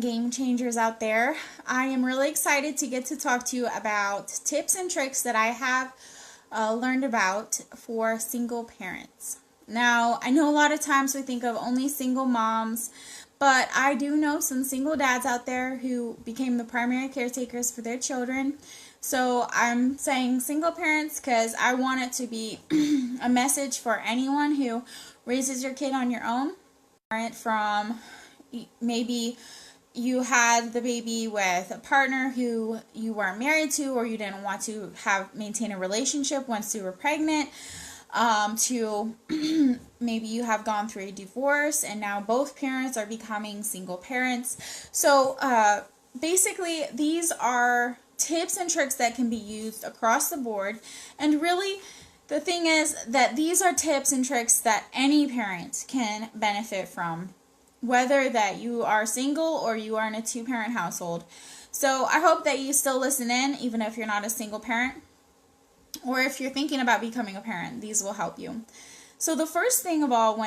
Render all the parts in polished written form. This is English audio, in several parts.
game changers out there. I am really excited to get to talk to you about tips and tricks that I have learned about for single parents. Now, I know a lot of times we think of only single moms, but I do know some single dads out there who became the primary caretakers for their children. So I'm saying single parents because I want it to be a message for anyone who raises your kid on your own. From maybe you had the baby with a partner who you weren't married to, or you didn't want to maintain a relationship once you were pregnant, to maybe you have gone through a divorce and now both parents are becoming single parents. So basically these are tips and tricks that can be used across the board, and really the thing is that these are tips and tricks that any parent can benefit from, whether that you are single or you are in a two-parent household. So I hope that you still listen in, even if you're not a single parent, or if you're thinking about becoming a parent. These will help you. So the first thing of all,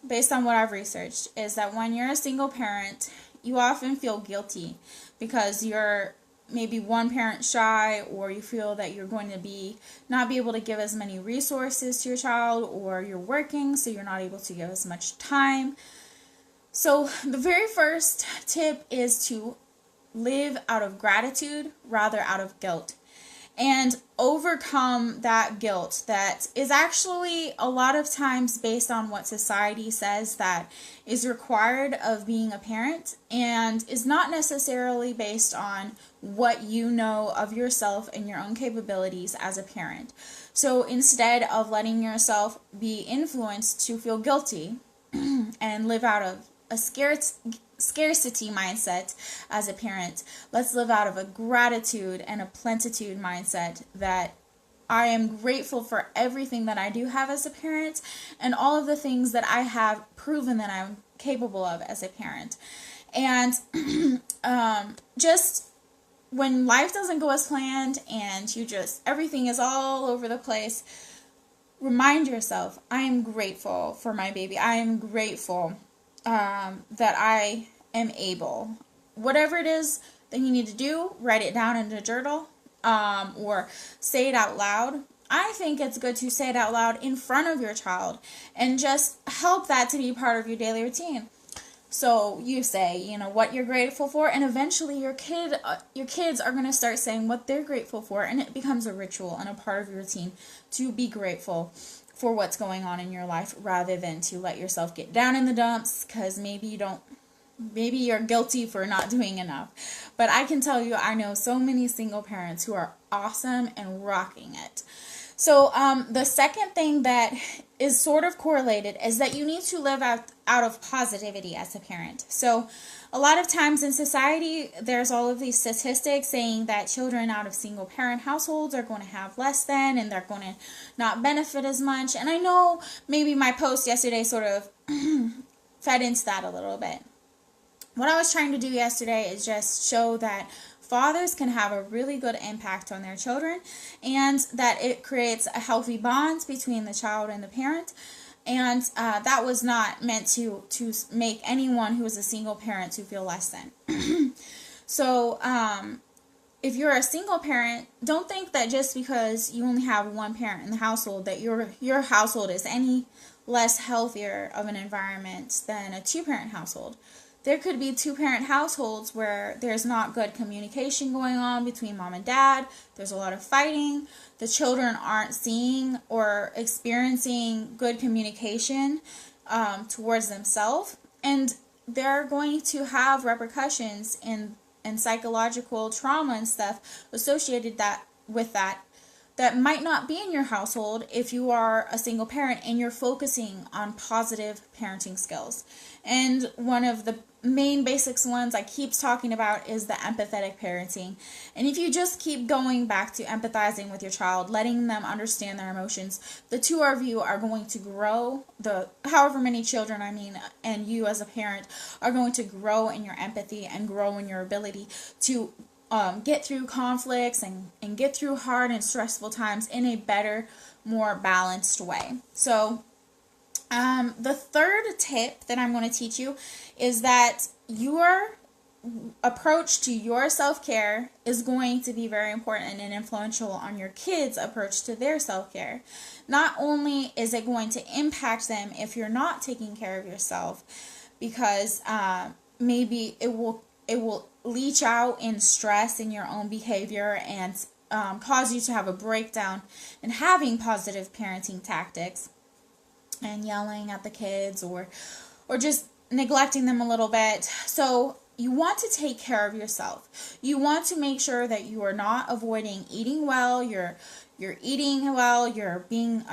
based on what I've researched, is that when you're a single parent, you often feel guilty because you're maybe one parent shy, or you feel that you're going to not be able to give as many resources to your child, or you're working so you're not able to give as much time. So the very first tip is to live out of gratitude rather out of guilt, and overcome that guilt that is actually a lot of times based on what society says that is required of being a parent, and is not necessarily based on what you know of yourself and your own capabilities as a parent. So instead of letting yourself be influenced to feel guilty and live out of a scarcity mindset as a parent, let's live out of a gratitude and a plenitude mindset, that I am grateful for everything that I do have as a parent and all of the things that I have proven that I'm capable of as a parent. And just when life doesn't go as planned and everything is all over the place, remind yourself, I am grateful for my baby. I am grateful that I am able. Whatever it is that you need to do, write it down in a journal, or say it out loud. I think it's good to say it out loud in front of your child and just help that to be part of your daily routine. So you say, what you're grateful for, and eventually your kids are going to start saying what they're grateful for, and it becomes a ritual and a part of your routine to be grateful for what's going on in your life, rather than to let yourself get down in the dumps because maybe you're guilty for not doing enough. But I can tell you, I know so many single parents who are awesome and rocking it. So the second thing that is sort of correlated is that you need to live out of positivity as a parent. So a lot of times in society, there's all of these statistics saying that children out of single parent households are going to have less than, and they're going to not benefit as much. And I know maybe my post yesterday sort of fed into that a little bit. What I was trying to do yesterday is just show that fathers can have a really good impact on their children, and that it creates a healthy bond between the child and the parent. And that was not meant to make anyone who is a single parent to feel less than. So if you're a single parent, don't think that just because you only have one parent in the household that your household is any less healthier of an environment than a two-parent household. There could be two-parent households where there's not good communication going on between mom and dad. There's a lot of fighting. The children aren't seeing or experiencing good communication towards themselves. And they're going to have repercussions and psychological trauma and stuff associated with that might not be in your household if you are a single parent and you're focusing on positive parenting skills. And one of the main basics ones I keep talking about is the empathetic parenting. And if you just keep going back to empathizing with your child, letting them understand their emotions, the two of you are going to grow, however many children, and you as a parent are going to grow in your empathy and grow in your ability to get through conflicts and get through hard and stressful times in a better, more balanced way. So The third tip that I'm going to teach you is that your approach to your self-care is going to be very important and influential on your kids' approach to their self-care. Not only is it going to impact them if you're not taking care of yourself, because maybe it will leach out in stress in your own behavior and cause you to have a breakdown in having positive parenting tactics and yelling at the kids or just neglecting them a little bit. So you want to take care of yourself. You want to make sure that you are not avoiding eating well, you're eating well, you're being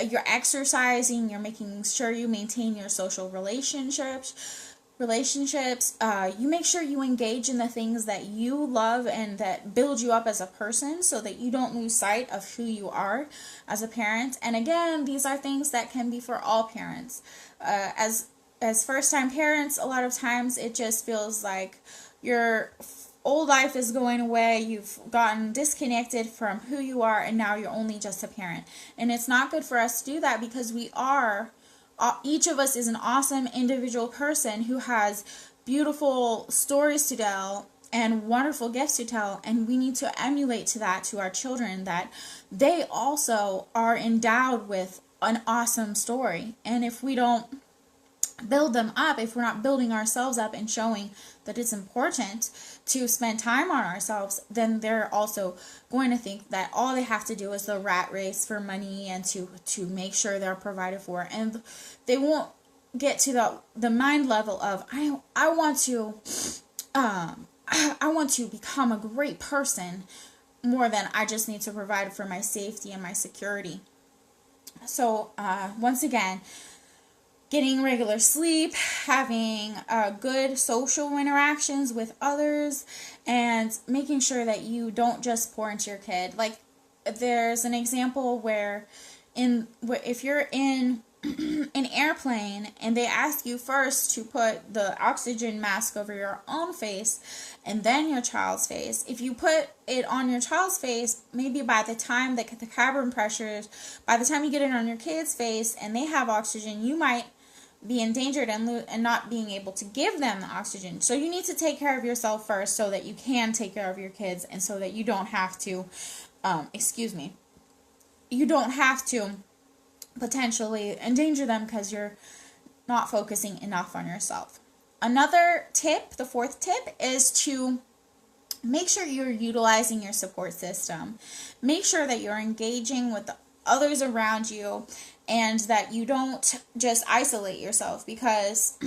you're exercising, you're making sure you maintain your social relationships. You make sure you engage in the things that you love and that build you up as a person, so that you don't lose sight of who you are as a parent. And again, these are things that can be for all parents. As first-time parents, a lot of times it just feels like your old life is going away, you've gotten disconnected from who you are, and now you're only just a parent. And it's not good for us to do that, because each of us is an awesome individual person who has beautiful stories to tell and wonderful gifts to tell, and we need to emulate to that to our children, that they also are endowed with an awesome story. And if we don't build them up, if we're not building ourselves up and showing that it's important to spend time on ourselves, then they're also going to think that all they have to do is the rat race for money and to make sure they're provided for, and they won't get to the mind level of I want to become a great person more than I just need to provide for my safety and my security. So once again, getting regular sleep, having good social interactions with others, and making sure that you don't just pour into your kid. Like, there's an example where if you're in an airplane and they ask you first to put the oxygen mask over your own face and then your child's face, if you put it on your child's face, maybe by the time the cabin pressures, by the time you get it on your kid's face and they have oxygen, you might be endangered and not being able to give them the oxygen. So you need to take care of yourself first, so that you can take care of your kids, and so that you don't have to, you don't have to potentially endanger them because you're not focusing enough on yourself. Another tip, the fourth tip, is to make sure you're utilizing your support system. Make sure that you're engaging with the others around you, and that you don't just isolate yourself, because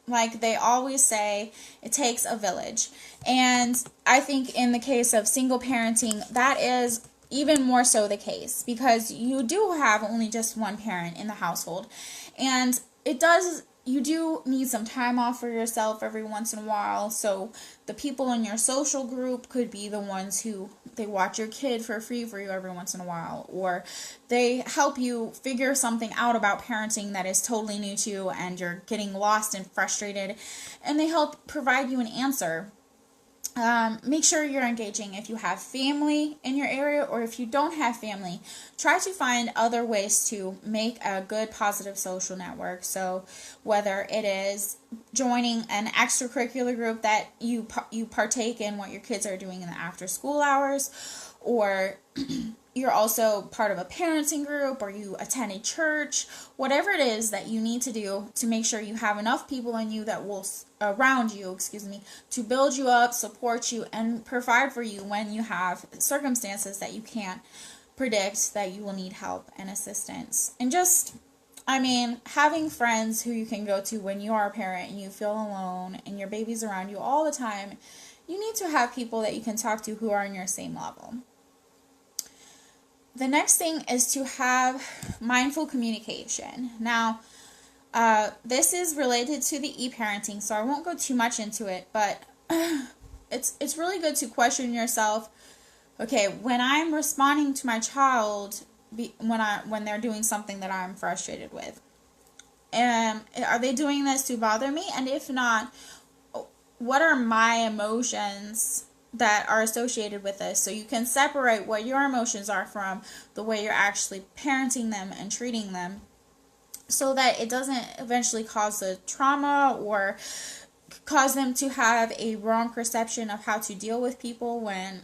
like they always say, it takes a village. And I think in the case of single parenting, that is even more so the case, because you do have only just one parent in the household, and you do need some time off for yourself every once in a while. So the people in your social group could be the ones who they watch your kid for free for you every once in a while, or they help you figure something out about parenting that is totally new to you and you're getting lost and frustrated, and they help provide you an answer. Make sure you're engaging. If you have family in your area, or if you don't have family, try to find other ways to make a good positive social network. So whether it is joining an extracurricular group that you partake in what your kids are doing in the after school hours, or you're also part of a parenting group, or you attend a church, whatever it is that you need to do to make sure you have enough people in you that will around you, to build you up, support you, and provide for you when you have circumstances that you can't predict that you will need help and assistance. And just, having friends who you can go to when you are a parent and you feel alone and your baby's around you all the time. You need to have people that you can talk to who are on your same level. The next thing is to have mindful communication. Now, this is related to the e-parenting, so I won't go too much into it, but it's really good to question yourself. Okay, when I'm responding to my child, when they're doing something that I'm frustrated with, are they doing this to bother me? And if not, what are my emotions that are associated with this? So you can separate what your emotions are from the way you're actually parenting them and treating them. so that it doesn't eventually cause a trauma or cause them to have a wrong perception of how to deal with people when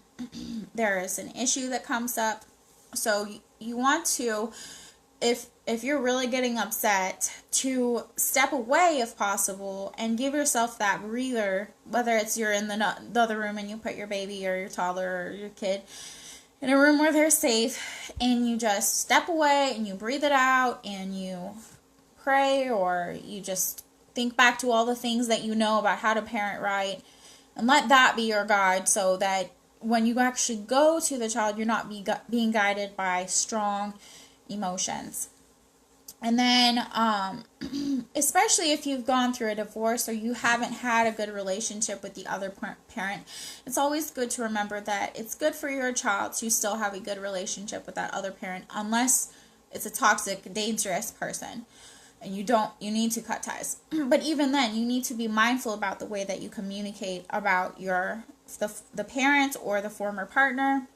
there is an issue that comes up. So you want to, if you're really getting upset, to step away if possible and give yourself that breather, whether it's you're in the other room and you put your baby or your toddler or your kid in a room where they're safe, and you just step away and you breathe it out and you pray, or you just think back to all the things that you know about how to parent right, and let that be your guide, so that when you actually go to the child, you're not being guided by strong emotions. And then, especially if you've gone through a divorce or you haven't had a good relationship with the other parent, it's always good to remember that it's good for your child to still have a good relationship with that other parent, unless it's a toxic, dangerous person, and you need to cut ties. But even then, you need to be mindful about the way that you communicate about the parent or the former partner,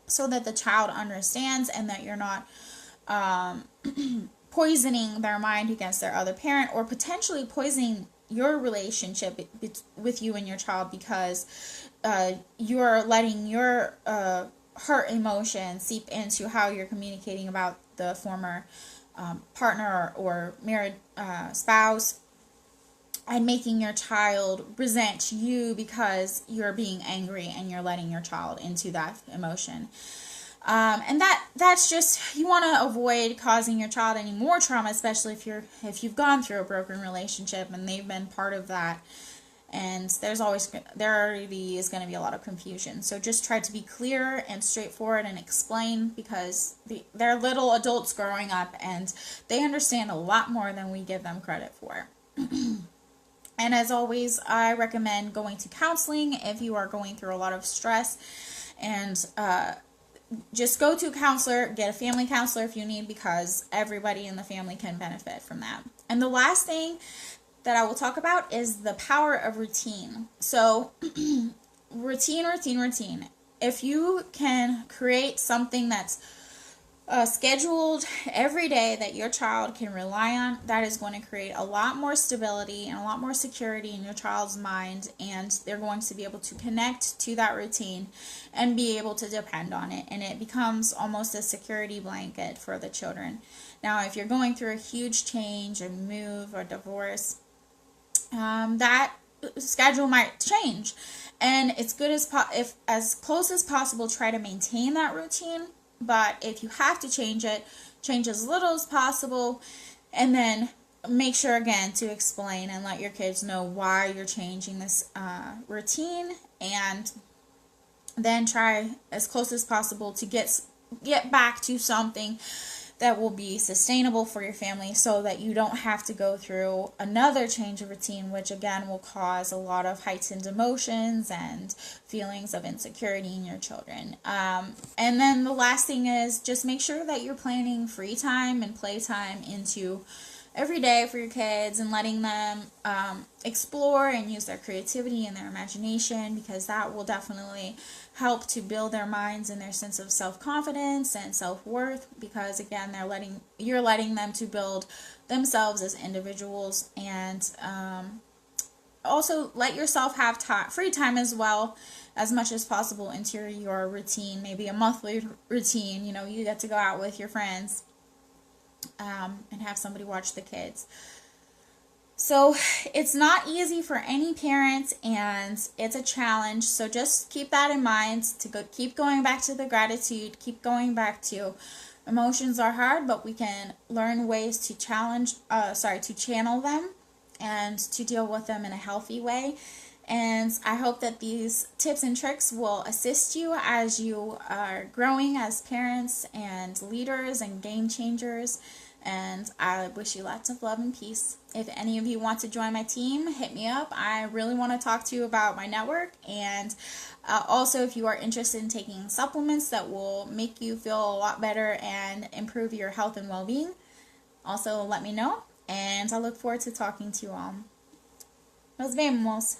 so that the child understands and that you're not poisoning their mind against their other parent, or potentially poisoning your relationship with you and your child, because you're letting your hurt emotion seep into how you're communicating about the former partner or married spouse, and making your child resent you because you're being angry and you're letting your child into that emotion. And that's just, you want to avoid causing your child any more trauma, especially if you've gone through a broken relationship and they've been part of that. And there already is going to be a lot of confusion. So just try to be clear and straightforward and explain, because they're little adults growing up and they understand a lot more than we give them credit for. And as always, I recommend going to counseling if you are going through a lot of stress, and just go to a counselor, get a family counselor if you need, because everybody in the family can benefit from that. And the last thing that I will talk about is the power of routine. So routine. If you can create something that's scheduled every day that your child can rely on, that is going to create a lot more stability and a lot more security in your child's mind, and they're going to be able to connect to that routine and be able to depend on it, and it becomes almost a security blanket for the children. Now, if you're going through a huge change, a move, or divorce, that schedule might change, and it's good if as close as possible try to maintain that routine. But if you have to change it, change as little as possible, and then make sure again to explain and let your kids know why you're changing this routine, and then try as close as possible to get back to something that will be sustainable for your family, so that you don't have to go through another change of routine, which again will cause a lot of heightened emotions and feelings of insecurity in your children. And then the last thing is just make sure that you're planning free time and playtime into every day for your kids, and letting them explore and use their creativity and their imagination, because that will definitely help to build their minds and their sense of self-confidence and self-worth, because again you're letting them to build themselves as individuals. And also let yourself have free time as well, as much as possible, into your routine, maybe a monthly routine. You get to go out with your friends and have somebody watch the kids. So it's not easy for any parent, and it's a challenge. So just keep that in mind, keep going back to the gratitude, keep going back to emotions are hard, but we can learn ways to channel them and to deal with them in a healthy way. And I hope that these tips and tricks will assist you as you are growing as parents and leaders and game changers. And I wish you lots of love and peace. If any of you want to join my team, hit me up. I really want to talk to you about my network. And also, if you are interested in taking supplements that will make you feel a lot better and improve your health and well-being, also let me know. And I look forward to talking to you all. Nos vemos.